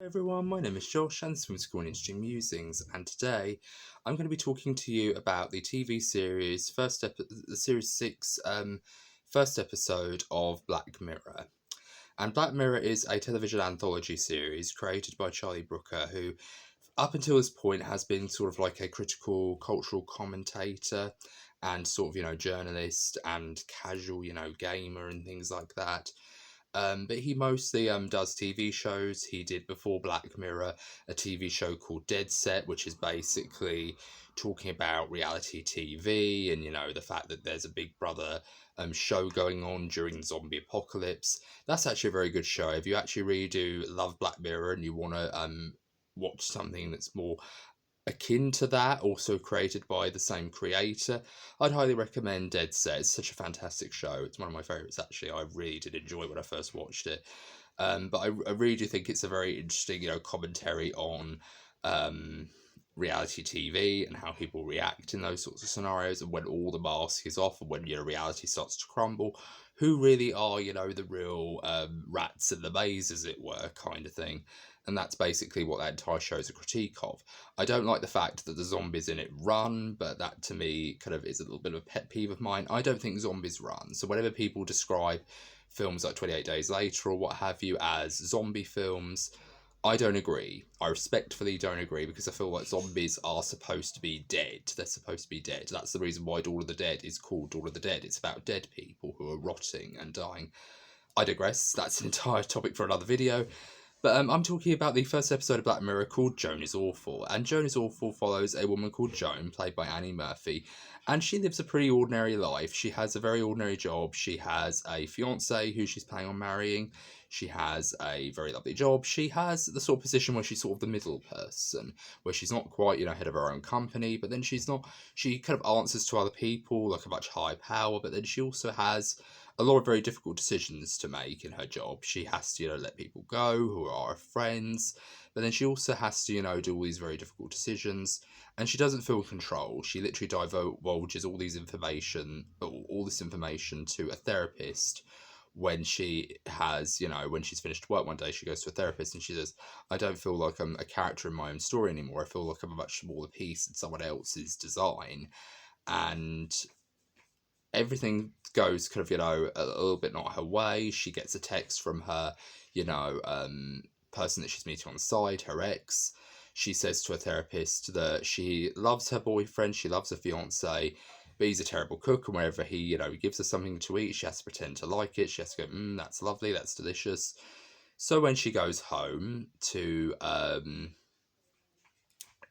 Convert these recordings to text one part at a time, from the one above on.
Everyone, my name is Josh and this is from School and Interesting Musings, and today I'm going to be talking to you about the TV series Series 6 first episode of Black Mirror. And Black Mirror is a television anthology series created by Charlie Brooker, who up until this point has been sort of like a critical cultural commentator and sort of, journalist and casual, gamer and things like that. But he mostly does TV shows. He did, before Black Mirror, a TV show called Dead Set, which is basically talking about reality TV and, the fact that there's a Big Brother show going on during the zombie apocalypse. That's actually a very good show. If you actually really do love Black Mirror and you want to watch something that's more akin to that, also created by the same creator, I'd highly recommend Dead Set. It's such a fantastic show. It's one of my favourites, actually. I really did enjoy when I first watched it. But I really do think it's a very interesting, commentary on reality TV and how people react in those sorts of scenarios, and when all the mask is off and when, reality starts to crumble, who really are, the real rats in the maze, as it were, kind of thing. And that's basically what that entire show is a critique of. I don't like the fact that the zombies in it run, but that to me kind of is a little bit of a pet peeve of mine. I don't think zombies run. So whenever people describe films like 28 Days Later or what have you as zombie films, I don't agree. I respectfully don't agree, because I feel like zombies are supposed to be dead. They're supposed to be dead. That's the reason why Dawn of the Dead is called Dawn of the Dead. It's about dead people who are rotting and dying. I digress. That's an entire topic for another video. But I'm talking about the first episode of Black Mirror called Joan is Awful. And Joan is Awful follows a woman called Joan, played by Annie Murphy. And she lives a pretty ordinary life. She has a very ordinary job. She has a fiancé who she's planning on marrying. She has a very lovely job. She has the sort of position where she's sort of the middle person, where she's not quite, head of her own company, but then she kind of answers to other people, like a much higher power, but then she also has a lot of very difficult decisions to make in her job. She has to, let people go who are her friends, but then she also has to, do all these very difficult decisions, and she doesn't feel control. She literally divulges all this information to a therapist when she has, when she's finished work one day. She goes to a therapist and she says, I don't feel like I'm a character in my own story anymore. I feel like I'm a much smaller piece in someone else's design. And everything goes kind of, a little bit not her way. She gets a text from her, person that she's meeting on the side, her ex. She says to her therapist that she loves her boyfriend, she loves her fiance, but he's a terrible cook, and whenever he, gives her something to eat, she has to pretend to like it. She has to go, that's lovely, that's delicious. So when she goes home to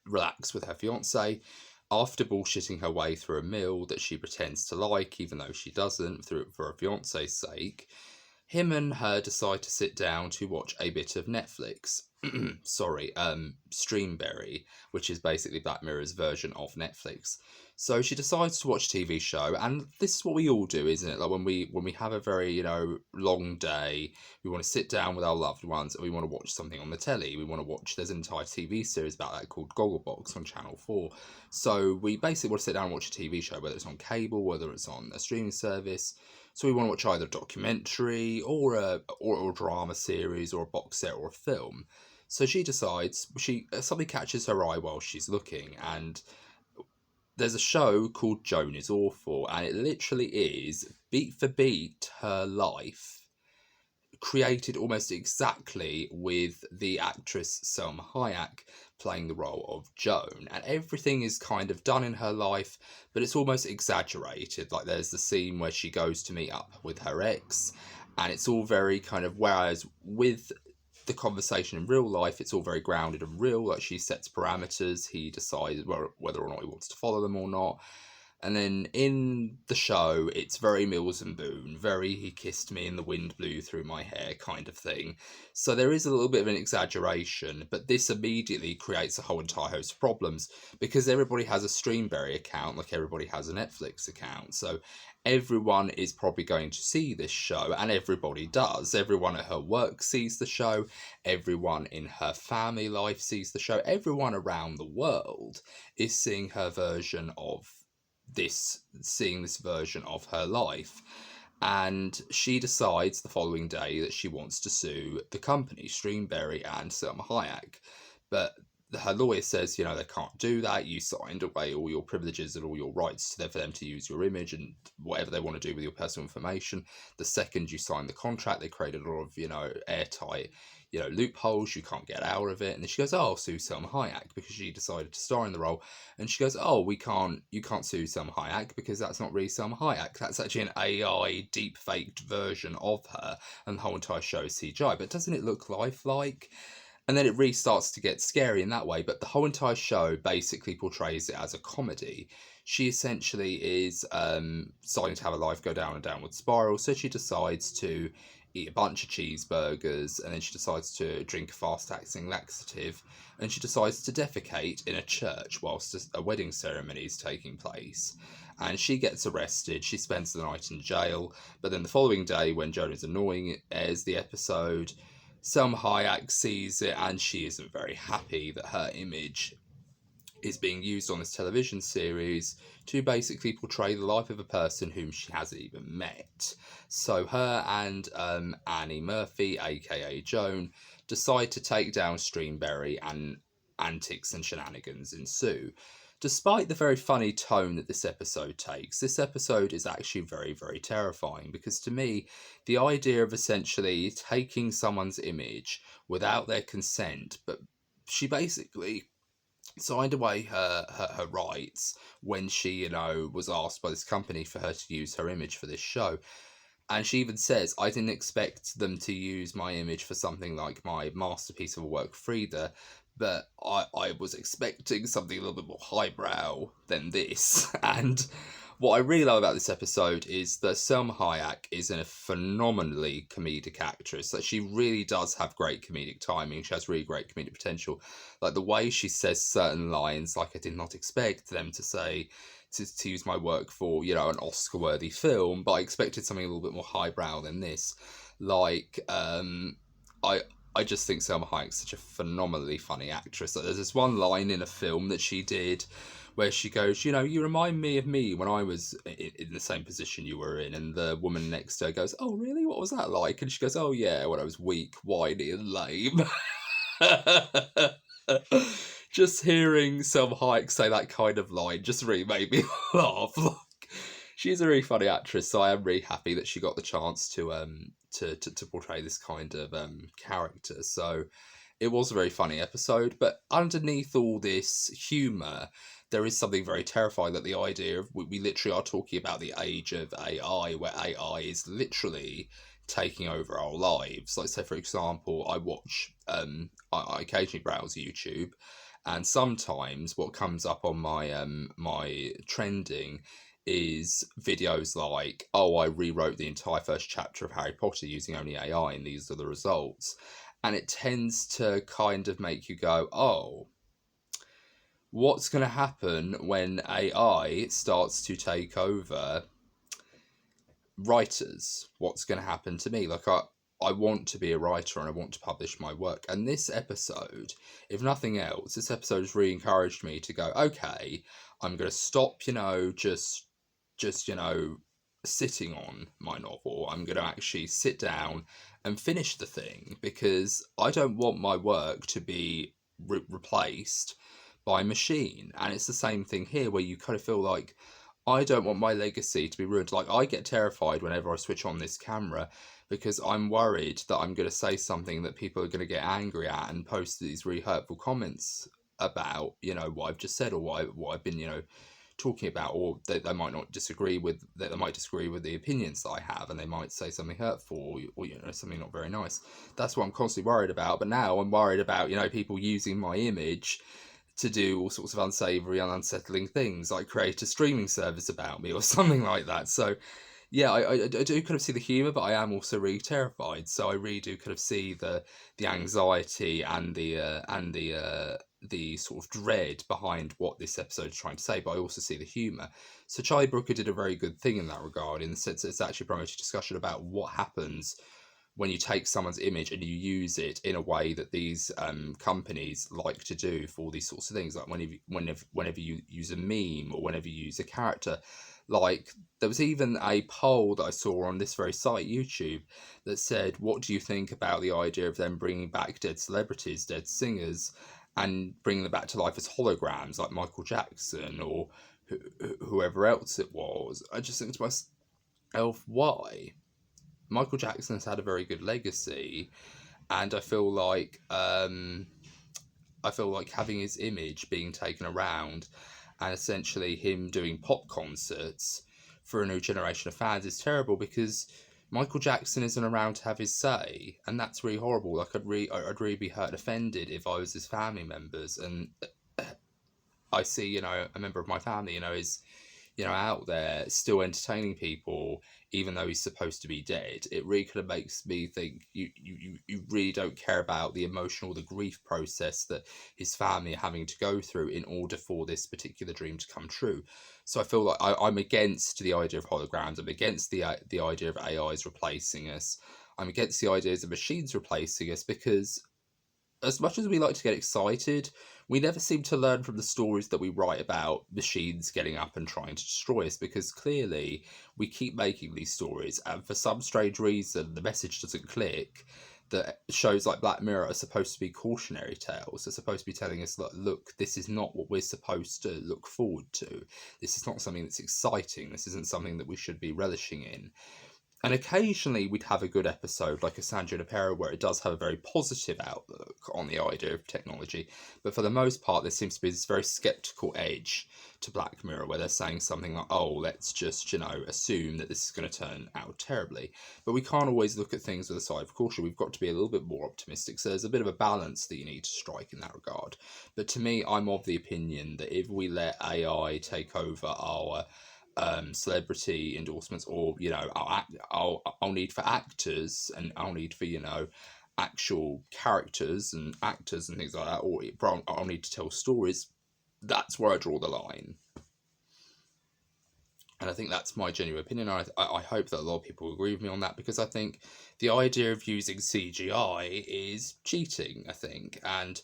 relax with her fiance, after bullshitting her way through a meal that she pretends to like, even though she doesn't, for her fiance's sake, him and her decide to sit down to watch a bit of Netflix. Streamberry, which is basically Black Mirror's version of Netflix. So she decides to watch a TV show, and this is what we all do, isn't it? Like when we have a very, long day, we want to sit down with our loved ones and we want to watch something on the telly. We want to watch, there's an entire TV series about that called Gogglebox on Channel 4. So we basically want to sit down and watch a TV show, whether it's on cable, whether it's on a streaming service. So we want to watch either a documentary or a drama series or a box set or a film. So she decides, something catches her eye while she's looking, and there's a show called Joan is Awful, and it literally is, beat for beat, her life, created almost exactly with the actress Selma Hayek playing the role of Joan. And everything is kind of done in her life, but it's almost exaggerated. Like there's the scene where she goes to meet up with her ex, and it's all very kind of, whereas with the conversation in real life, it's all very grounded and real. Like she sets parameters, he decides whether or not he wants to follow them or not. And then in the show, it's very Mills and Boone, very he kissed me and the wind blew through my hair kind of thing. So there is a little bit of an exaggeration, but this immediately creates a whole entire host of problems, because everybody has a Streamberry account, like everybody has a Netflix account. So everyone is probably going to see this show, and everybody does. Everyone at her work sees the show. Everyone in her family life sees the show. Everyone around the world is seeing this version of her life. And she decides the following day that she wants to sue the company, Streamberry and Selma Hayek. But her lawyer says, they can't do that. You signed away all your privileges and all your rights for them to use your image and whatever they want to do with your personal information. The second you sign the contract, they create a lot of, airtight, loopholes. You can't get out of it. And then she goes, oh, I'll sue Selma Hayek, because she decided to star in the role. And she goes, oh, you can't sue Selma Hayek because that's not really Selma Hayek. That's actually an AI deep faked version of her. And the whole entire show is CGI. But doesn't it look lifelike? And then it really starts to get scary in that way. But the whole entire show basically portrays it as a comedy. She essentially is starting to have a life go down a downward spiral. So she decides to eat a bunch of cheeseburgers, and then she decides to drink a fast-acting laxative, and she decides to defecate in a church whilst a wedding ceremony is taking place. And she gets arrested. She spends the night in jail. But then the following day, when Joan is annoying, airs the episode, Selma Hayek sees it, and she isn't very happy that her image is being used on this television series to basically portray the life of a person whom she hasn't even met. So her and Annie Murphy, aka Joan, decide to take down Streamberry, and antics and shenanigans ensue. Despite the very funny tone that this episode takes, this episode is actually very, very terrifying, because to me, the idea of essentially taking someone's image without their consent, but she basically signed away her rights when she, was asked by this company for her to use her image for this show. And she even says, I didn't expect them to use my image for something like my masterpiece of a work, Frida, but I was expecting something a little bit more highbrow than this. And what I really love about this episode is that Selma Hayek is a phenomenally comedic actress. Like, she really does have great comedic timing. She has really great comedic potential. Like, the way she says certain lines, like, I did not expect them to say, to use my work for, an Oscar-worthy film, but I expected something a little bit more highbrow than this. Like, I just think Selma Hayek's such a phenomenally funny actress. Like, there's this one line in a film that she did where she goes, you remind me of me when I was in the same position you were in. And the woman next to her goes, oh, really? What was that like? And she goes, oh, yeah, when I was weak, whiny and lame. Just hearing Selma Hayek say that kind of line just really made me laugh. Like, she's a really funny actress, so I am really happy that she got the chance to portray this kind of character. So it was a very funny episode, but underneath all this humour, there is something very terrifying, that the idea of, we literally are talking about the age of AI, where AI is literally taking over our lives. Like, say, for example, I watch, I occasionally browse YouTube, and sometimes what comes up on my trending is videos like, oh, I rewrote the entire first chapter of Harry Potter using only AI, and these are the results. And it tends to kind of make you go, oh, what's going to happen when AI starts to take over writers? What's going to happen to me? Like, I want to be a writer and I want to publish my work. And this episode, if nothing else, this episode has really encouraged me to go, okay, I'm going to stop, just sitting on my novel. I'm going to actually sit down and finish the thing, because I don't want my work to be replaced by machine. And it's the same thing here, where you kind of feel like, I don't want my legacy to be ruined. Like, I get terrified whenever I switch on this camera, because I'm worried that I'm going to say something that people are going to get angry at and post these really hurtful comments about, what I've just said, or what I've been, talking about, or they might not disagree with, that they might disagree with the opinions that I have, and they might say something hurtful, or something not very nice. That's what I'm constantly worried about. But now I'm worried about, people using my image to do all sorts of unsavoury and unsettling things, like create a streaming service about me or something like that. So yeah, I do kind of see the humour, but I am also really terrified. So I really do kind of see the anxiety and the sort of dread behind what this episode is trying to say, but I also see the humour. So Charlie Brooker did a very good thing in that regard, in the sense that it's actually promoted discussion about what happens when you take someone's image and you use it in a way that these companies like to do for these sorts of things, like whenever you use a meme or whenever you use a character. Like, there was even a poll that I saw on this very site, YouTube, that said, what do you think about the idea of them bringing back dead celebrities, dead singers, and bringing them back to life as holograms, like Michael Jackson or whoever else it was? I just think to myself, why? Michael Jackson has had a very good legacy, and I feel like having his image being taken around, and essentially him doing pop concerts for a new generation of fans, is terrible, because Michael Jackson isn't around to have his say, and that's really horrible. Like, I'd really be hurt and offended if I was his family members, and I see, a member of my family, is, out there still entertaining people, even though he's supposed to be dead. It really kind of makes me think you really don't care about the emotional, the grief process that his family are having to go through in order for this particular dream to come true. So I feel like I'm against the idea of holograms. I'm against the idea of AIs replacing us. I'm against the ideas of machines replacing us, because as much as we like to get excited, we never seem to learn from the stories that we write about machines getting up and trying to destroy us, because clearly we keep making these stories, and for some strange reason the message doesn't click, that shows like Black Mirror are supposed to be cautionary tales. They're supposed to be telling us, look, this is not what we're supposed to look forward to. This is not something that's exciting. This isn't something that we should be relishing in. And occasionally we'd have a good episode, like a San Junipero, where it does have a very positive outlook on the idea of technology. But for the most part, there seems to be this very skeptical edge to Black Mirror, where they're saying something like, oh, let's just, assume that this is going to turn out terribly. But we can't always look at things with a side of caution. We've got to be a little bit more optimistic. So there's a bit of a balance that you need to strike in that regard. But to me, I'm of the opinion that if we let AI take over our celebrity endorsements, or I'll need for actors, and I'll need for actual characters and actors and things like that, or I'll need to tell stories. That's where I draw the line, and I think that's my genuine opinion. I hope that a lot of people agree with me on that, because I think the idea of using CGI is cheating, I think. And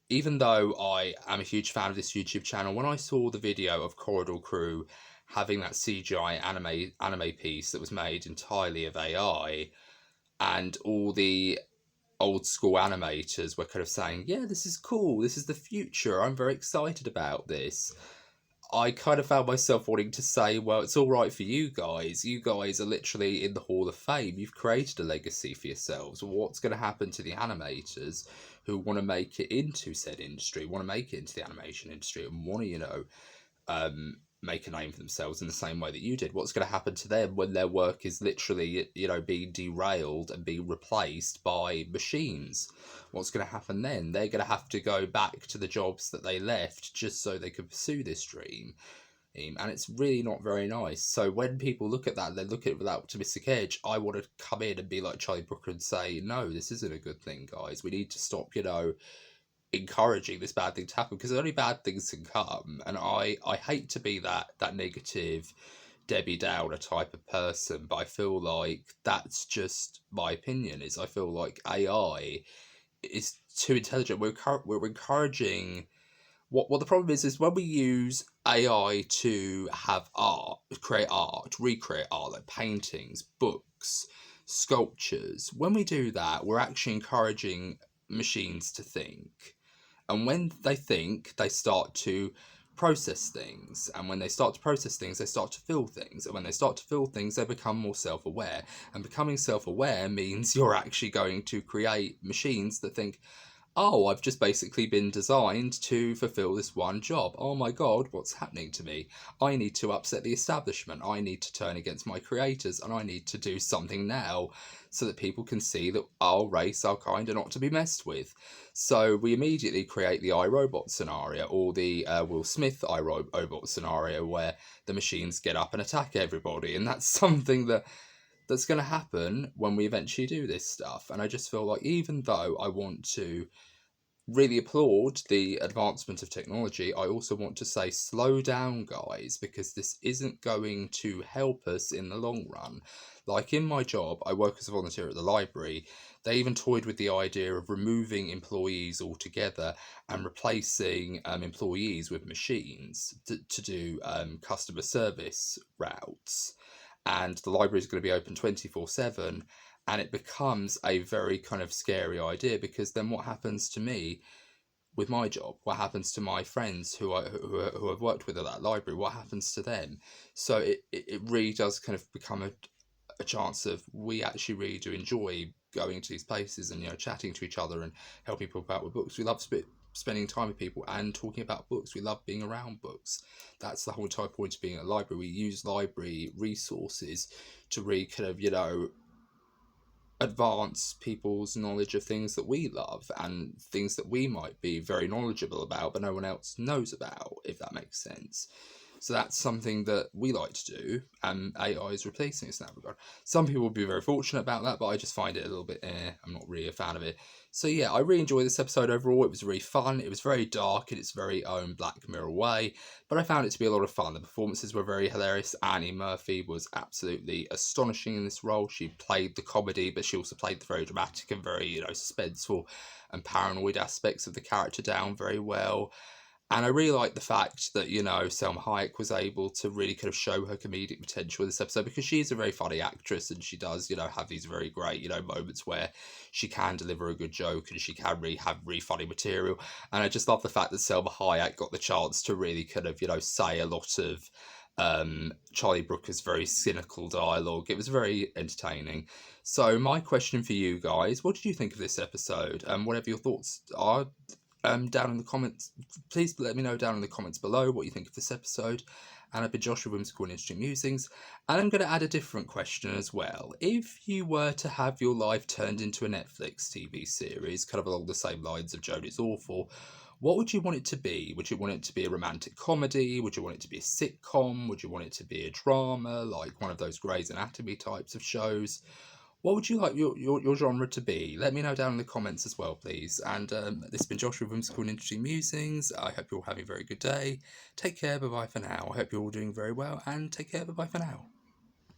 even though I am a huge fan of this YouTube channel, when I saw the video of Corridor Crew having that CGI anime piece that was made entirely of AI, and all the old school animators were kind of saying, yeah, this is cool, this is the future, I'm very excited about this, I kind of found myself wanting to say, well, it's all right for you guys. You guys are literally in the Hall of Fame. You've created a legacy for yourselves. What's going to happen to the animators who want to make it into said industry, want to make it into the animation industry, and want to, make a name for themselves in the same way that you did? What's going to happen to them when their work is literally, being derailed and being replaced by machines? What's going to happen then? They're going to have to go back to the jobs that they left just so they could pursue this dream. And it's really not very nice. So when people look at that, they look at it with that optimistic edge. I want to come in and be like Charlie Brooker and say, no, this isn't a good thing, guys. We need to stop, encouraging this bad thing to happen, because only bad things can come. And I hate to be that negative Debbie Downer type of person, but I feel like that's just my opinion. Is I feel like AI is too intelligent. We're encouraging what the problem is when we use AI to have art, recreate art, like paintings, books, sculptures. When we do that, we're actually encouraging machines to think. And when they think, they start to process things. And when they start to process things, they start to feel things. And when they start to feel things, they become more self-aware. And becoming self-aware means you're actually going to create machines that think, oh, I've just basically been designed to fulfill this one job. Oh my God, what's happening to me? I need to upset the establishment. I need to turn against my creators, and I need to do something now so that people can see that our race, our kind, are not to be messed with. So we immediately create the iRobot scenario, or the Will Smith iRobot scenario, where the machines get up and attack everybody. And that's something that's going to happen when we eventually do this stuff. And I just feel like, even though I want to really applaud the advancement of technology, I also want to say slow down, guys, because this isn't going to help us in the long run. Like in my job, I work as a volunteer at the library. They even toyed with the idea of removing employees altogether and replacing employees with machines to do customer service routes. And the library is going to be open 24/7, and it becomes a very kind of scary idea, because then what happens to me with my job? What happens to my friends who I've worked with at that library? What happens to them? So it really does kind of become a chance of, we actually really do enjoy going to these places and, chatting to each other and helping people out with books. We love spending time with people and talking about books. We love being around books. That's the whole entire point of being at a library. We use library resources to really kind of, advance people's knowledge of things that we love and things that we might be very knowledgeable about but no one else knows about, if that makes sense. So that's something that we like to do, and AI is replacing us in that regard. Some people will be very fortunate about that, but I just find it a little bit I'm not really a fan of it. So yeah, I really enjoyed this episode overall. It was really fun. It was very dark in its very own Black Mirror way, but I found it to be a lot of fun. The performances were very hilarious. Annie Murphy was absolutely astonishing in this role. She played the comedy, but she also played the very dramatic and very, suspenseful and paranoid aspects of the character down very well. And I really like the fact that, Selma Hayek was able to really kind of show her comedic potential in this episode, because she is a very funny actress and she does, have these very great, moments where she can deliver a good joke and she can really have really funny material. And I just love the fact that Selma Hayek got the chance to really kind of, say a lot of Charlie Brooker's very cynical dialogue. It was very entertaining. So my question for you guys, what did you think of this episode? Whatever your thoughts are, down in the comments, please let me know down in the comments below what you think of this episode. And I've been Josh with Whimsical and Interesting Musings, and I'm going to add a different question as well. If you were to have your life turned into a Netflix TV series, kind of along the same lines of Joan Is Awful, what would you want it to be? Would you want it to be a romantic comedy? Would you want it to be a sitcom? Would you want it to be a drama, like one of those Grey's Anatomy types of shows? What would you like your genre to be? Let me know down in the comments as well, please. And this has been Josh with Whimsical and Interesting Musings. I hope you're all having a very good day. Take care, bye-bye for now. I hope you're all doing very well, and take care, bye-bye for now.